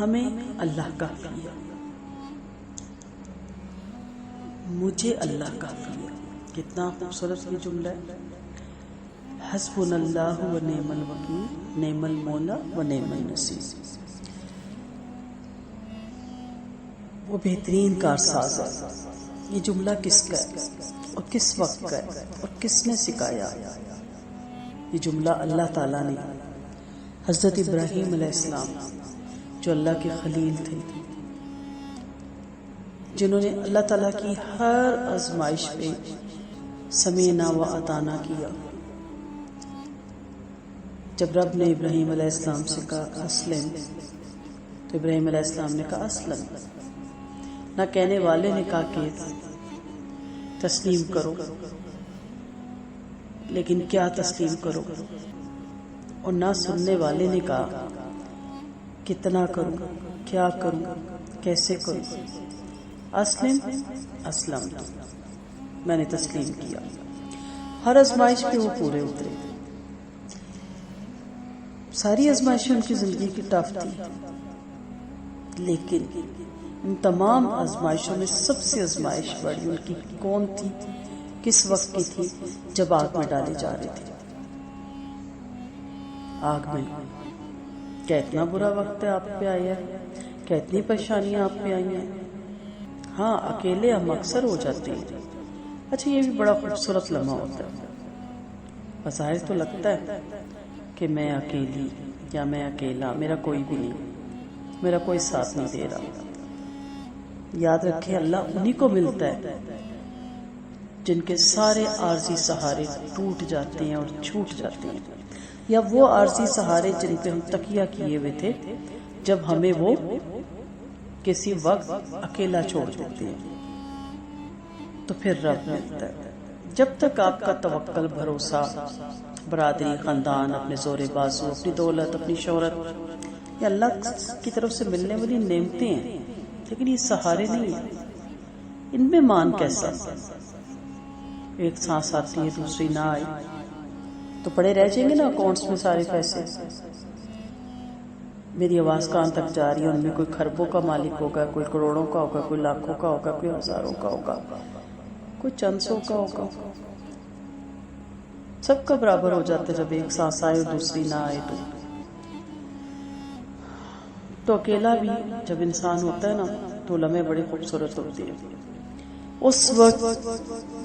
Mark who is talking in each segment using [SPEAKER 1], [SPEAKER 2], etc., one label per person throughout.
[SPEAKER 1] ہمیں اللہ کافی ہے، مجھے اللہ کافی ہے۔ کتنا خوبصورت یہ جملہ ہے، حسبنا اللہ و نعم الوکیل نعم المولا و نعم النصیر۔ وہ بہترین کارساز ہے۔ یہ جملہ کس کا ہے اور کس وقت کا ہے اور کس نے سکھایا؟ یہ جملہ اللہ تعالیٰ نے حضرت ابراہیم علیہ السلام جو اللہ کے خلیل تھے، جنہوں نے اللہ تعالیٰ کی ہر آزمائش پہ سمینا و اطاعنا کیا۔ جب رب نے ابراہیم علیہ السلام سے کہا اسلم، تو ابراہیم علیہ السلام نے کہا اسلم۔ نہ کہنے والے نے کہا کہ تسلیم کرو، لیکن کیا تسلیم کرو، اور نہ سننے والے نے کہا کتنا کروں، کیا کروں، کیسے کروں۔ اسلم اسلم، میں نے تسلیم کیا۔ ہر آزمائش پہ وہ پورے اترے۔ ساری آزمائشیں ان کی زندگی کی ٹف تھی، لیکن ان تمام آزمائشوں میں سب سے آزمائش بڑی ان کی کون تھی، کس وقت کی تھی؟ جب آگ میں ڈالے جا رہے تھے۔ آگ میں کیا اتنا برا وقت ہے آپ پہ آیا ہے، کیا اتنی پریشانیاں آپ پہ آئی ہیں؟ ہاں، اکیلے ہم اکثر ہو جاتے ہیں۔ اچھا، یہ بھی بڑا خوبصورت لمحہ ہوتا ہے۔ بظاہر تو لگتا ہے کہ میں اکیلی یا میں اکیلا، میرا کوئی بھی نہیں، میرا کوئی ساتھ نہیں دے رہا۔ یاد رکھیں، اللہ انہی کو ملتا ہے جن کے سارے عارضی سہارے ٹوٹ جاتے ہیں اور چھوٹ جاتے ہیں، یا وہ عارضی سہارے جن پہ ہم تکیہ کیے ہوئے تھے جب ہمیں وہ کسی وقت اکیلا چھوڑ دیتے ہیں، تو پھر رب ملتا ہے۔ جب تک آپ کا توکل، بھروسہ برادری، خاندان، اپنے زور بازو، اپنی دولت، اپنی شہرت، یہ اللہ کی طرف سے ملنے والی نعمتیں ہیں، لیکن یہ سہارے نہیں ہیں۔ ان میں مان کیسا؟ ایک سانس آتی ہے، دوسری نہ آئی تو پڑے رہ جائیں گے نا اکاؤنٹس میں سارے پیسے۔ میری آواز کہاں تک جا رہی ہے، ان میں کوئی کھربوں کا مالک ہوگا، کوئی کروڑوں کا ہوگا، کوئی لاکھوں کا ہوگا، کوئی ہزاروں کا ہوگا، کوئی چند سو کا ہوگا۔ سب کا برابر ہو جاتا ہے جب ایک سانس آئے اور دوسری نہ آئے تو اکیلا بھی جب انسان ہوتا ہے نا تو لمحے بڑے خوبصورت ہوتے ہیں۔ اس وقت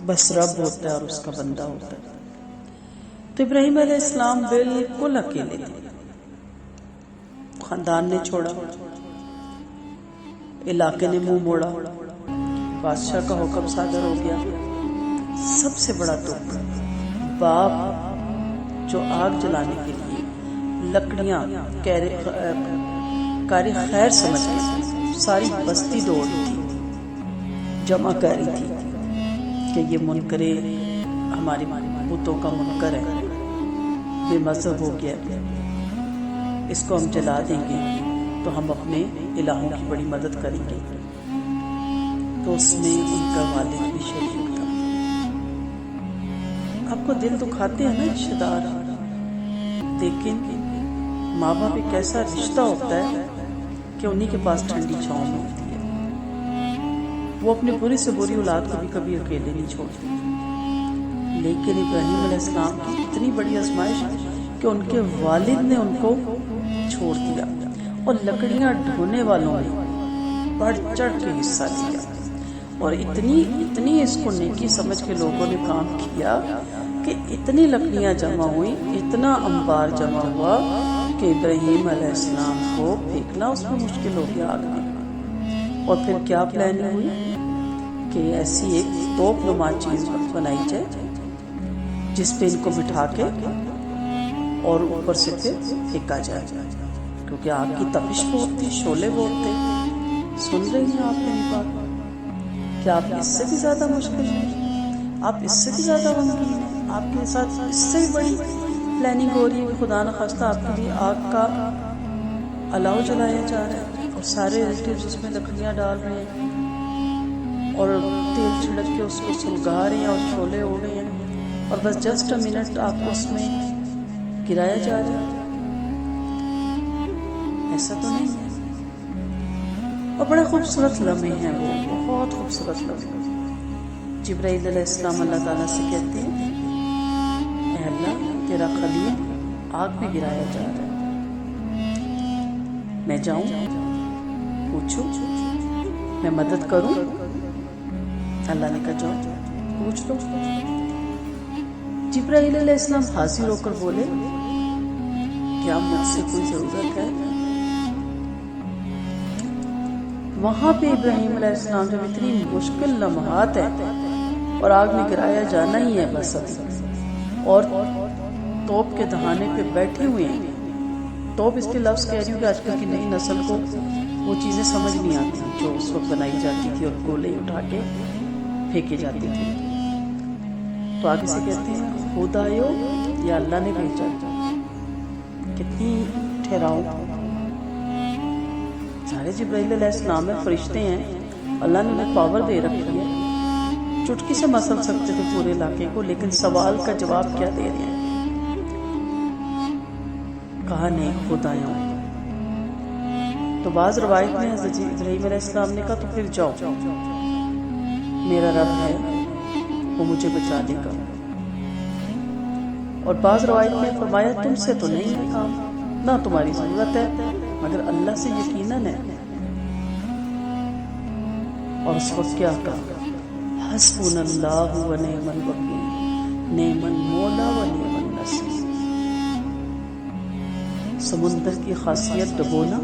[SPEAKER 1] بس رب ہوتا ہے اور اس کا بندہ ہوتا ہے۔ تو ابراہیم علیہ السلام بالکل اکیلے تھے۔ خاندان نے چھوڑا، علاقے نے منہ موڑا، بادشاہ کا حکم صادر ہو گیا۔ سب سے بڑا دکھ، باپ جو آگ جلانے کے لیے لکڑیاں کاری خیر سمجھ کے ساری بستی دوڑ تھی، جمع کری تھی کہ یہ منکر ہمارے بتوں کا منکر ہے، بے مذہب ہو گیا، اس کو ہم جلا دیں گے تو ہم اپنے الہوں کی بڑی مدد کریں گے۔ تو اس میں ان کا والد بھی شریک تھا۔ آپ کو دل دکھاتے ہیں نا رشتہ دار، لیکن ماں باپ ایک ایسا رشتہ ہوتا ہے کہ انہی کے پاس ٹھنڈی چھاؤں ملتی ہے۔ وہ اپنی بری سے بری اولاد کو بھی کبھی اکیلے نہیں چھوڑتے۔ لیکن ابراہیم علیہ السلام کی اتنی بڑی آزمائش کہ ان کے والد نے ان کو چھوڑ دیا، اور لکڑیاں ڈھونے والوں نے بڑھ چڑھ کے حصہ لیا، اور اتنی اس کو نیکی سمجھ کے لوگوں نے کام کیا کہ اتنی لکڑیاں جمع ہوئی، اتنا انبار جمع ہوا کہ ابراہیم علیہ السلام کو پھینکنا اس میں مشکل ہو گیا آگ میں۔ اور پھر کیا پلاننگ ہوئی کہ ایسی ایک توپ نما چیز بنائی جائے جس پہ ان کو بٹھا کے اور اوپر سے پھر پھینکا جائے، کیونکہ آگ کی تپش بہت تھی، شعلے بہت تھے۔ سن رہی ہیں آپ میری بات؟ کیا آپ اس سے بھی زیادہ مشکل ہے؟ آپ اس سے بھی زیادہ غمگین ہیں؟ آپ کے ساتھ اس سے بھی بڑی پلاننگ ہو رہی ہے کہ خدا نخواستہ آپ کے لیے آگ کا الاؤ جلایا جا رہا ہے، اور سارے ریلیٹیوز اس میں لکڑیاں ڈال رہے ہیں اور تیل چھڑک کے اس کو سلگا رہے ہیں اور شعلے ہو رہے ہیں، اور بس جسٹ اے منٹ آپ کو اس میں گرایا جا رہا ہے۔ ایسا تو نہیں ہے۔ اور بڑے خوبصورت لمحے ہیں وہ، بہت خوبصورت لمحے۔ جبرائیل علیہ السلام اللہ تعالیٰ سے کہتے ہیں اے اللہ تیرا خلیل آگ میں گرایا جا رہا ہے، میں جاؤں پوچھوں، میں مدد کروں؟ اللہ نے کہا جاؤ پوچھ لو۔ جبرائیل علیہ السلام حاضر ہو کر بولے کیا مجھ سے کوئی ضرورت ہے؟ وہاں پہ ابراہیم علیہ السلام جب اتنی مشکل لمحات ہے اور آگ میں گرایا جانا ہی ہے بس ابھی، اور توپ کے دہانے پہ بیٹھے ہوئے ہیں۔ توپ اس کے لفظ کہہ رہی ہوں کہ آج کل کی نئی نسل کو وہ چیزیں سمجھ نہیں آتی جو اس وقت بنائی جاتی تھی اور گولے اٹھا کے پھینکے جاتے تھے۔ تو آگے سے کہتے ہیں خود آئیو یا اللہ نے بھیجا؟ کتنی ٹھہراؤ، سارے جبرائیل علیہ السلام میں فرشتے ہیں، اللہ نے انہیں پاور دے رکھی ہے، چٹکی سے مسل سکتے تھے پورے علاقے کو، لیکن سوال کا جواب کیا دے رہے ہیں؟ کہا نہیں خود آیا ہوں۔ تو بعض روایت میں حضرت ابراہیم علیہ السلام نے کہا تو پھر جاؤ، میرا رب ہے وہ مجھے بچا لے گا۔ اور بعض روایت میں فرمایا تم سے تو نہیں ہے کام، نہ تمہاری ضرورت ہے، مگر اللہ سے یقیناً ہے۔ اور اس وقت کیا کہا حسبنا اللہ و نعم الوکیل نعم المولا و نعم النصیر۔ سمندر کی خاصیت ڈبونا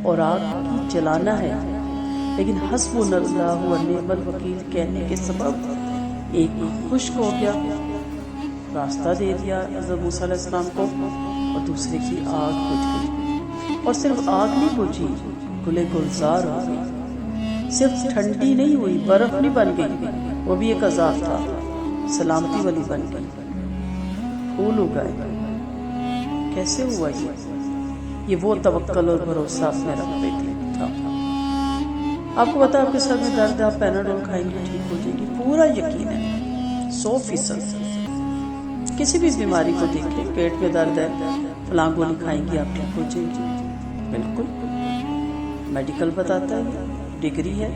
[SPEAKER 1] اور آگ کی جلانا ہے، لیکن حسبنا اللہ و نعم الوکیل کہنے کے سبب ایک خشک ہو گیا، راستہ دے دیا حضرت موسیٰ علیہ السلام کو، اور دوسرے کی آگ بجھ گئی۔ اور صرف آگ نہیں بجھی، گلے گلزار ہو گئی، صرف ٹھنڈی نہیں ہوئی، برف نہیں بن گئی، وہ بھی ایک عذاب تھا، سلامتی والی بن گئی، پھول اگائے۔ کیسے ہوا یہ وہ توکل اور بھروسہ اپنے رب پہ تھا۔ آپ کو پتا آپ کے سر میں درد ہے، آپ پیناڈول کھائیں گے ٹھیک ہو جائے گی، پورا یقین ہے 100%۔ کسی بھی بیماری کو دیکھیں، پیٹ میں درد ہے فلاں گولی کھائیں گی آپ ٹھیک ہو جائیں گی، بالکل میڈیکل بتاتا ہے، ڈگری ہے۔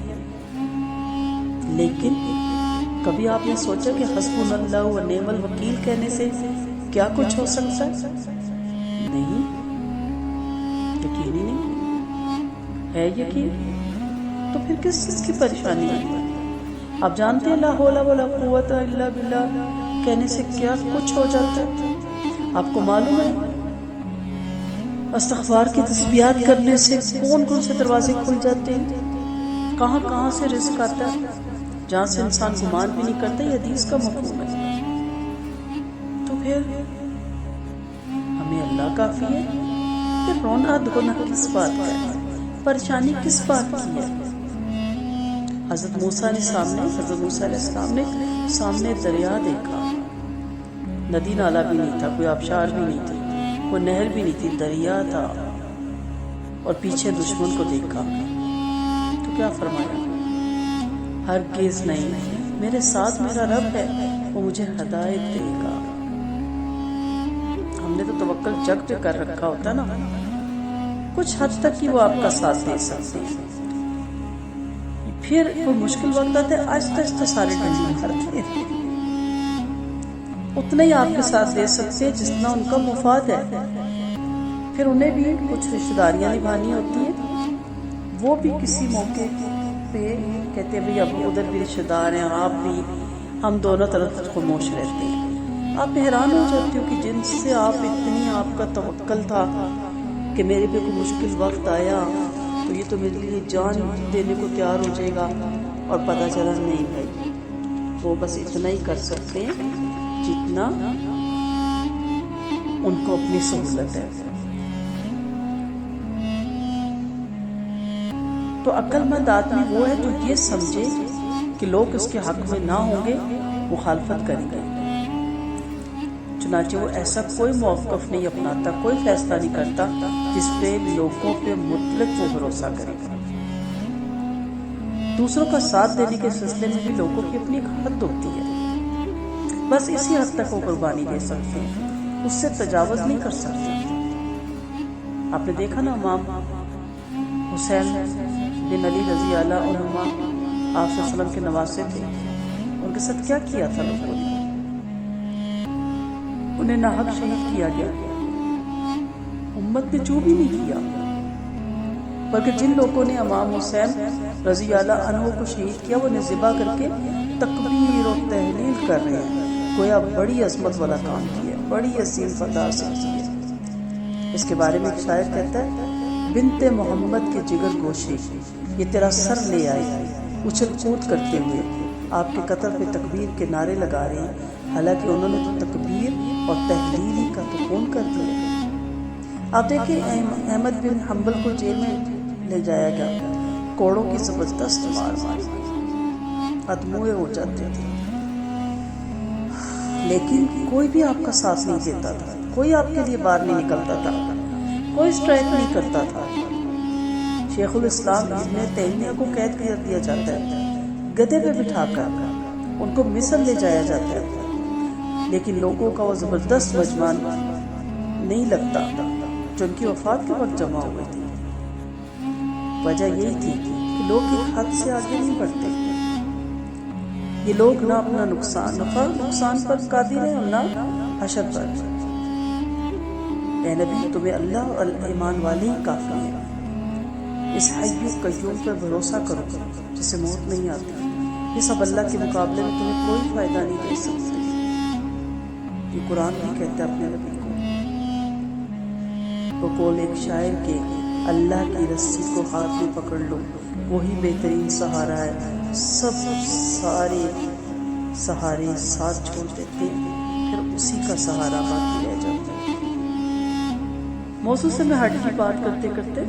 [SPEAKER 1] لیکن کبھی آپ نے سوچا کہ حسبنا اللہ و نعم الوکیل کہنے سے کیا کچھ ہو سکتا ہے؟ نہیں، یقین ہی نہیں ہے۔ یقین تو پھر کس چیز کی پریشانی ہے؟ آپ جانتے ہیں لا حول ولا قوت الا باللہ کہنے سے کیا کچھ ہو جاتا ہے؟ آپ کو معلوم ہے استغفار کی تسبیحات کرنے سے کون کون سے دروازے کھل جاتے ہیں، کہاں کہاں سے رزق آتا ہے، جہاں سے انسان گمان بھی نہیں کرتا۔ یہ حدیث کا مفہوم ہے۔ تو پھر ہمیں اللہ کافی ہے، پھر رونا دھونا کس بات کا ہے، پریشانی کس بات کی ہے؟ حضرت موسیٰ علیہ السلام نے سامنے دریا دیکھا، ندی نالا بھی نہیں تھا، کوئی آبشار بھی نہیں تھی، کوئی نہر بھی نہیں تھی، دریا تھا، اور پیچھے دشمن کو دیکھا تو کیا فرمایا؟ ہرگز نہیں، میرے ساتھ میرا رب ہے، وہ مجھے ہدایت دے گا۔ ہم نے تو توکل جگ پہ کر رکھا ہوتا نا، کچھ حد تک ہی وہ آپ کا ساتھ دے سکتے ہیں، پھر کوئی مشکل وقت آتا ہے آہستہ آہستہ سارے ڈنڈی مارتے ہیں، اتنا ہی آپ کے ساتھ دے سکتے ہیں جتنا ان کا مفاد ہے۔ پھر انہیں بھی کچھ رشتہ داریاں نبھانی ہوتی ہیں، وہ بھی کسی موقع پہ کہتے ہیں بھئی اب ادھر بھی رشتہ دار ہیں، آپ بھی، ہم دونوں طرف خاموش رہتے ہیں۔ آپ حیران ہو جاتے ہو کہ جن سے آپ کا توکل تھا کہ میرے پہ کوئی مشکل وقت آیا تو یہ تو میرے لیے جان دینے کو تیار ہو جائے گا، اور پتہ چلا نہیں بھائی، وہ بس اتنا ہی کر سکتے ہیں جتنا ان کو اپنی سہولت ہے۔ تو عقل مند آدمی وہ ہے جو یہ سمجھے کہ لوگ اس کے حق میں نہ ہوں گے، مخالفت کریں گے، چنانچہ وہ ایسا کوئی موقف نہیں اپناتا، کوئی فیصلہ نہیں کرتا جس پہ لوگوں پہ مطلق وہ بھروسہ کرے گا۔ دوسروں کا ساتھ دینے کے سلسلے میں بھی لوگوں کی اپنی ایک حد ہوتی ہے، بس اسی حد تک وہ قربانی دے سکتے ہیں، اس سے تجاوز نہیں کر سکتے۔ آپ نے دیکھا نا امام حسین بن علی رضی اللہ عنہما آپ صلی اللہ علیہ وسلم کے نواسے تھے، ان کے ساتھ کیا کیا تھا لوگوں نے؟ انہیں ناحق شہید کیا گیا، امت نے جو بھی نہیں کیا، بلکہ جن لوگوں نے امام حسین رضی اللہ عنہ کو شہید کیا وہ انہیں ذبح کر کے تکبیر و تحلیل کر رہے ہیں، گویا بڑی عظمت والا کام کیا، بڑی عظیم فتح حاصل کی ہے۔ اس کے بارے میں ایک شاعر کہتا ہے، بنت محمد کے جگر گوشے یہ تیرا سر لے آئی، اچھل کود کرتے ہوئے آپ کے قتل پہ تکبیر کے نعرے لگا رہے ہیں، حالانکہ انہوں نے تو تکبیر اور تحلیل کا تو خون کر دیا۔ آپ دیکھیں احمد بن حنبل کو جیل میں لے جایا گیا، کوڑوں کی زبردست مار ماری، ادموئے ہو جاتے تھے، لیکن کوئی بھی آپ کا ساتھ نہیں دیتا تھا، کوئی آپ کے لیے باہر نہیں نکلتا تھا، کوئی اسٹرائک نہیں کرتا تھا۔ شیخ الاسلام ابن تیمیہ کو قید کر دیا جاتا ہے، گدھے پہ بٹھا کر ان کو مصر لے جایا جاتا ہے، لیکن لوگوں کا وہ زبردست مجمع نہیں لگتا جو ان کی وفات کے وقت جمع ہوئے تھے۔ وجہ یہی تھی کہ لوگ ایک حد سے آگے نہیں بڑھتے، یہ لوگ نہ اپنا نقصان پر قادر ہیں اور نہ حشر پر۔ اے نبی تمہیں اللہ اور ایمان والے ہی کافی ہیں، اس حی قیوم پر بھروسہ کرو جسے موت نہیں آتی، یہ سب اللہ کے مقابلے میں تمہیں کوئی فائدہ نہیں دے سکتے۔ یہ قرآن بھی کہتا ہے اپنے نبی کو، وہ قول ایک شاعر کے، اللہ کی رسی کو ہاتھ میں پکڑ لو وہی بہترین سہارا ہے، سب سارے سہارے ساتھ چھوڑ دیتے پھر اسی کا سہارا باقی رہ جاتا ہے۔ موضوع سے میں ہٹ کی بات کرتے کرتے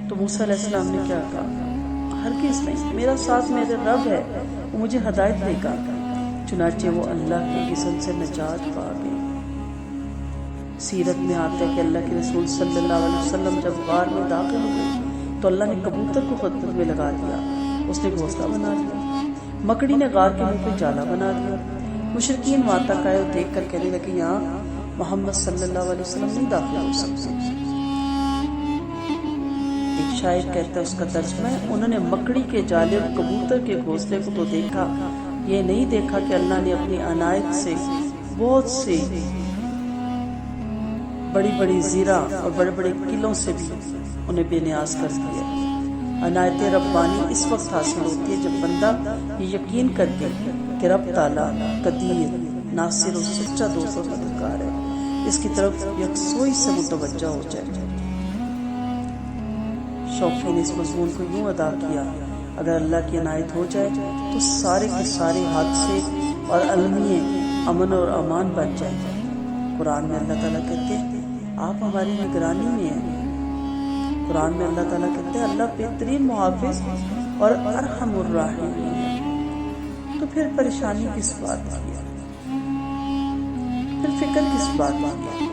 [SPEAKER 1] تو موسیٰ علیہ السلام نے کیا کہا؟ ہرگز نہیں، میرا ساتھ میرے رب ہے، وہ مجھے ہدایت دے گا۔ چنانچہ وہ اللہ کے اذن سے نجات پا گئے۔ سیرت میں آتا ہے کہ اللہ کے رسول صلی اللہ علیہ وسلم جب غار میں داخل ہوئے تو اللہ نے کبوتر کو خدمت میں لگا دیا، اس نے گھونسلہ بنا لیا، مکڑی نے غار کے منہ پہ جالا بنا دیا۔ مشرکین وہاں تک آئے اور دیکھ کر کہنے لگے یہاں محمد صلی اللہ علیہ وسلم نہیں داخل ہو سکتے۔ ایک شاعر کہتا ہے، اس کا ترجمہ ہے، انہوں نے مکڑی کے جالے اور کبوتر کے گھونسلے کو تو دیکھا، یہ نہیں دیکھا کہ اللہ نے اپنی عنایت سے بہت سے بڑی بڑی زیرہ اور بڑے بڑے قلعوں سے بھی انہیں بے نیاز کر دیا۔ عنایت ربانی اس وقت حاصل ہوتی ہے جب بندہ یہ یقین کر کے کہ رب تعالیٰ قدیر، ناصر اور سچا دوست اور مددگار ہے، اس کی طرف یکسوئی سے متوجہ ہو جائے۔ شوقی نے اس مضمون کو یوں ادا کیا، اگر اللہ کی عنایت ہو جائے تو سارے کے سارے حادثے اور المیے امن اور امان بن جائیں۔ قرآن میں اللہ تعالیٰ کہتے ہیں آپ ہماری نگرانی میں ہیں۔ قرآن میں اللہ تعالیٰ کہتے ہیں اللہ بہترین محافظ اور ارحم الراحمین ہے۔ تو پھر پریشانی کس بات کی ہے؟ پھر فکر کس بات کی ہے؟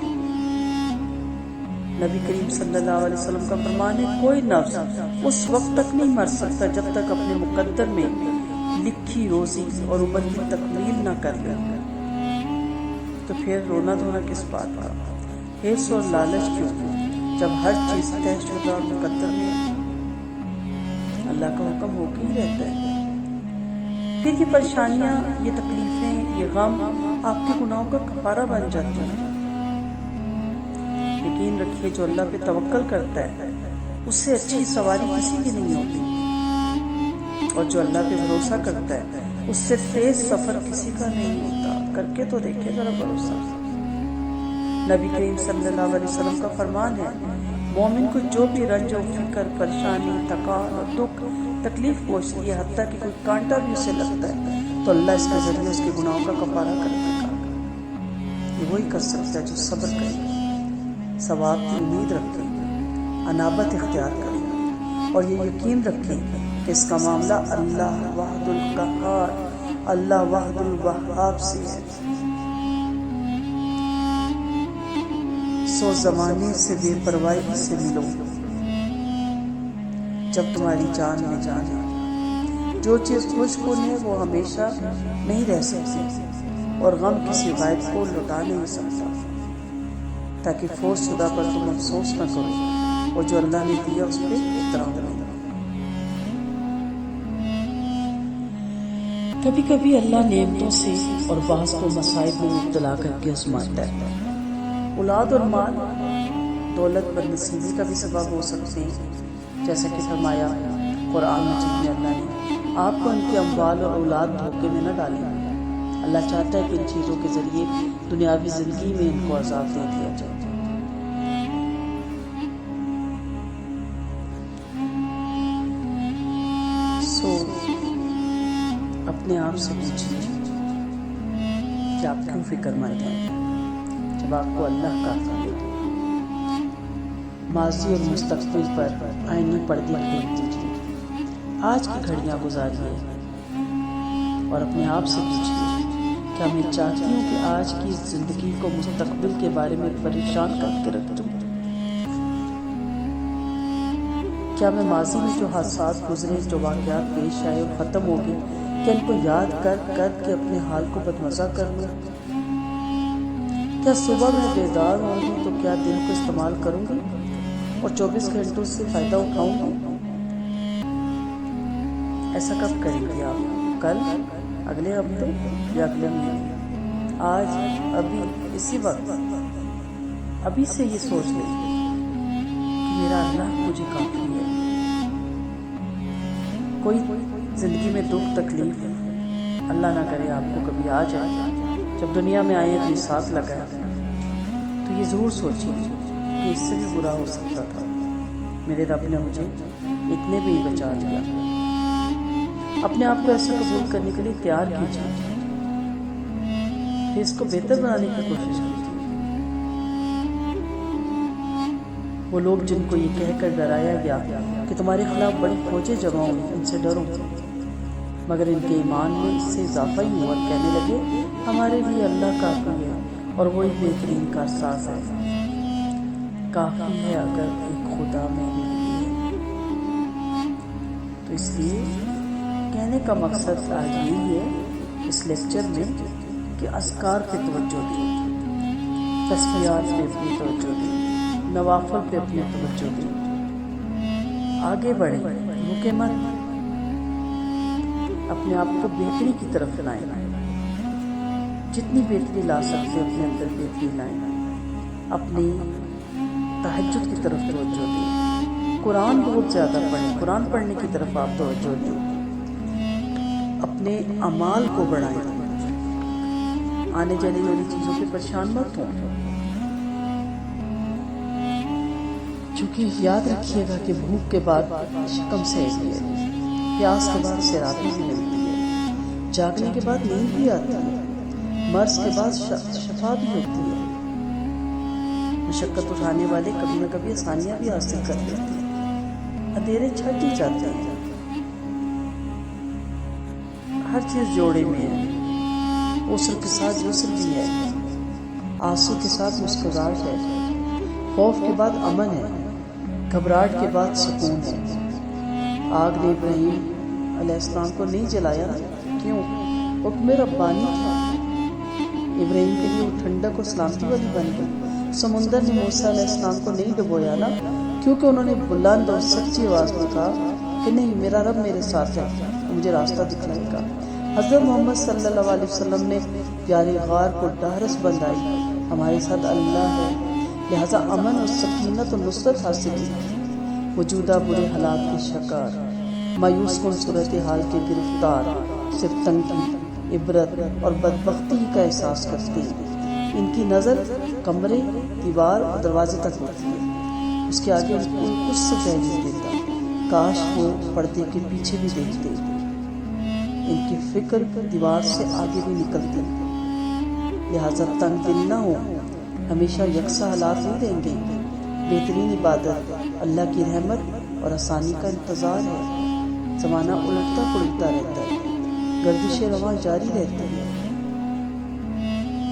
[SPEAKER 1] نبی کریم صلی اللہ علیہ وسلم کا فرمان ہے کوئی نفس اس وقت تک نہیں مر سکتا جب تک اپنے مقدر میں لکھی روزی اور عمر کی تکمیل نہ کر لے۔ تو پھر رونا دھونا کس بات کا؟ حرص اور لالچ کیوں جب ہر چیز طے شدہ اور مقدر میں اللہ کا حکم ہو کے ہی رہتا ہے۔ پھر یہ پریشانیاں، یہ تکلیفیں، یہ غم آپ کے گناہوں کا کفارہ بن جاتے ہیں۔ یقین رکھیے جو اللہ پہ توکل کرتا ہے اس سے اچھی سواری کسی کی نہیں ہوتی، اور جو اللہ پہ بھروسہ کرتا ہے اس سے تیز سفر کسی کا نہیں ہوتا۔ کر کے تو دیکھے ذرا بھروسہ۔ نبی کریم صلی اللہ علیہ وسلم کا فرمان ہے مومن کو جو بھی رنج و فکر، پریشانی، تھکان اور دکھ تکلیف پہنچتی ہے، حتیٰ کہ کوئی کانٹا بھی اسے لگتا ہے تو اللہ اس کے ذریعے اس کے گناہوں کا کفارہ کر دے گا۔ یہ وہی کر سکتا ہے جو صبر کرے، ثواب کی امید رکھے، انابت اختیار کرے اور یہ یقین رکھے کہ اس کا معاملہ اللہ واحد القہار، اللہ واحد الوہاب سے ہے۔ سو زمانے سے بے پرواہی سے ملو جب تمہاری جان میں جان ہے۔ جو چیز خوش کن ہے وہ ہمیشہ نہیں رہ سکتی اور غم کسی غائب کو لٹا نہیں سکتا، تاکہ فوت شدہ پر تم افسوس نہ کرو اور جو اللہ نے دیا اس پہ احترام کرو۔ کبھی کبھی اللہ نعمتوں سے اور بعض کو مصائب میں مبتلا کر کے آزماتا ہے۔ اولاد اور مال دولت بد نصیبی کا بھی سبب ہو سکتے ہیں، جیسا کہ فرمایا قرآن مجید میں اللہ نے، آپ کو ان کے اموال اور اولاد دھوکے میں نہ ڈالیں۔ اللہ چاہتا ہے کہ ان چیزوں کے ذریعے دنیاوی زندگی میں ان کو عذاب دے دیا جائے۔ اپنے آپ سے پوچھیے کہ آپ کیوں فکر مند ہیں جب آپ کو اللہ کافی ہے۔ ماضی اور مستقبل پر آئینی پردے کھول دیجیے، آج کی گھڑیاں گزاریے اور اپنے آپ سے پوچھیے، کیا میں چاہتی ہوں کہ آج کی زندگی کو مستقبل کے بارے میں پریشان کر کے رکھ دوں؟ کیا میں ماضی میں جو حادثات گزرے، جو واقعات پیش آئے اور ختم ہو گئے، کیا ان کو یاد کر کے اپنے حال کو بدمزہ کر لوں؟ کیا صبح میں بیدار ہوں گی تو کیا دن کو استعمال کروں گی اور 24 گھنٹوں سے فائدہ اٹھاؤں گی؟ ایسا کب کریں گے آپ؟ کل، اگلے ہفتے یا اگلے مہینے؟ آج، ابھی، اسی وقت، ابھی سے یہ سوچ لیں کہ میرا اللہ مجھے کافی ہے۔ کوئی زندگی میں دکھ تکلیف اللہ نہ کرے آپ کو کبھی آ جائے، جب دنیا میں آئے اپنے ساتھ لگائے، تو یہ ضرور سوچیے کہ اس سے بھی برا ہو سکتا تھا، میرے رب نے مجھے اتنے بھی بچا لیا۔ اپنے آپ کو ایسا قبول کرنے کے لیے تیار کیجیے، پھر اس کو بہتر بنانے کی کوشش کیجیے۔ وہ لوگ جن کو یہ کہہ کر ڈرایا گیا کہ تمہارے خلاف بڑی فوجیں جمع ہوئی، ان سے ڈرو، مگر ان کے ایمان میں اس سے اضافہ ہی ہوا، کہنے لگے ہمارے لیے اللہ کافی ہے اور وہی بہترین کارساز ہے۔ کافی ہے اگر ایک خدا میرے لیے۔ تو اس لیے کہنے کا مقصد آج یہی ہے اس لیکچر میں کہ اذکار پہ توجہ دیں، تسبیحات پہ اپنی توجہ دیں، نوافل پہ اپنی توجہ دیں، آگے بڑھیں، رکے مت، اپنے آپ کو بہتری کی طرف لائیں، جتنی بہتری لا سکتے اپنے اندر بہتری لائیں، اپنی تہجد کی طرف توجہ دیں، قرآن بہت زیادہ پڑھیں، قرآن پڑھنے کی طرف آپ توجہ دیں، اپنے اعمال کو بڑھائیں، آنے جانے والی چیزوں پہ پریشان مت ہوں، چونکہ یاد رکھیے گا کہ بھوک کے بعد شکم سہتی ہے، پیاس کے بعد سیرابی بھی ملتی ہے، جاگنے کے بعد نیند بھی آتی ہے، مرض کے بعد شفا بھی ہوتی ہے، مشقت اٹھانے والے کبھی نہ کبھی آسانیاں بھی حاصل کر لیتے ہیں، اندھیرے چھٹ ہی جاتے ہیں، ہر چیز جوڑے میں ہے، عسر کے ساتھ یسر بھی ہے، آنسو کے ساتھ مسکراہٹ ہے، خوف کے بعد امن ہے، گھبراہٹ کے بعد سکون ہے۔ آگ نے ابراہیم علیہ السلام کو نہیں جلایا نا، کیوں؟ حکم ربانی تھا، ابراہیم کے لیے وہ ٹھنڈک اور سلامتی والی بن گئی۔ سمندر نے موسیٰ علیہ السلام کو نہیں ڈبویا نا، کیونکہ انہوں نے بلند اور سچی آواز میں کہا کہ نہیں، میرا رب میرے ساتھ ہے، وہ مجھے راستہ دکھلائے گا۔ حضرت محمد صلی اللہ علیہ وسلم نے پیارے غار کو ڈھارس بندھائی، ہمارے ساتھ اللہ ہے، لہذا امن اور سکینت اور نصرت حاصل کی۔ موجودہ برے حالات کے شکار، مایوس کن صورتحال کے گرفتار، صرف تنگی، عبرت اور بدبختی کا احساس کرتے ہیں۔ ان کی نظر کمرے، دیوار اور دروازے تک ہوتی ہے، اس کے آگے ان کو کچھ سجائی نہیں دیتا۔ کاش وہ پردے کے پیچھے بھی دیکھتے، ان کی فکر دیوار سے آگے بھی نکلتی۔ لہذا تنگ دل نہ ہو، ہمیشہ یکساں حالات نہیں رہیں گے۔ بہترین عبادت اللہ کی رحمت اور آسانی کا انتظار ہے۔ زمانہ الٹتا پلٹتا رہتا ہے، گردش رواں جاری رہتی ہے،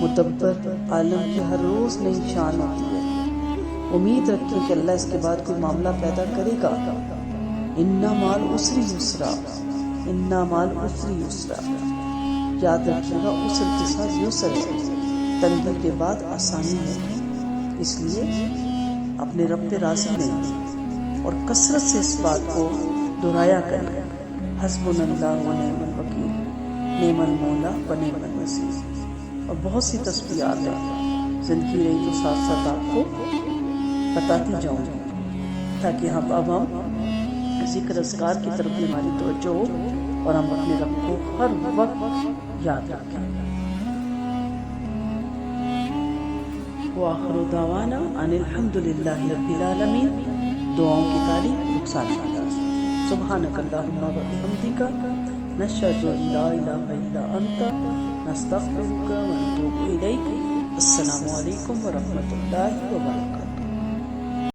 [SPEAKER 1] مدبر عالم کی ہر روز نئی شان ہوتی ہے۔ امید رکھیں کہ اللہ اس کے بعد کوئی معاملہ پیدا کرے گا۔ اِنَّ مَعَ الْعُسْرِ یُسْرًا، اِنَّ مَعَ الْعُسْرِ یُسْرًا، یاد رکھیے گا عسر کے ساتھ یسر ہے، تنگی کے بعد آسانی ہے۔ اس لیے اپنے رب پہ راضی رہیں اور کثرت سے اس بات کو دہرایا کریں، حسبنا اللہ و نعم الوکیل۔ نعم المولا و نعم النصیر۔ اور بہت سی تسبیحات ہیں، زندگی رہی تو ساتھ ساتھ آپ کو بتاتی جاؤں گی تاکہ اب ہم ذکر اذکار کی طرف بھی ہماری توجہ ہو اور ہم اپنے رب کو ہر وقت یاد رکھیں۔ وآخر دعوانا ان الحمد للہ رب العالمین۔ دعاؤں کی تعلیم رخسانہ انداز۔ سبحانک اللہم و بحمدک نشہد ان لا الہ الا انت نستغفرک و نتوب الیک۔ السلام علیکم ورحمۃ اللہ وبرکاتہ۔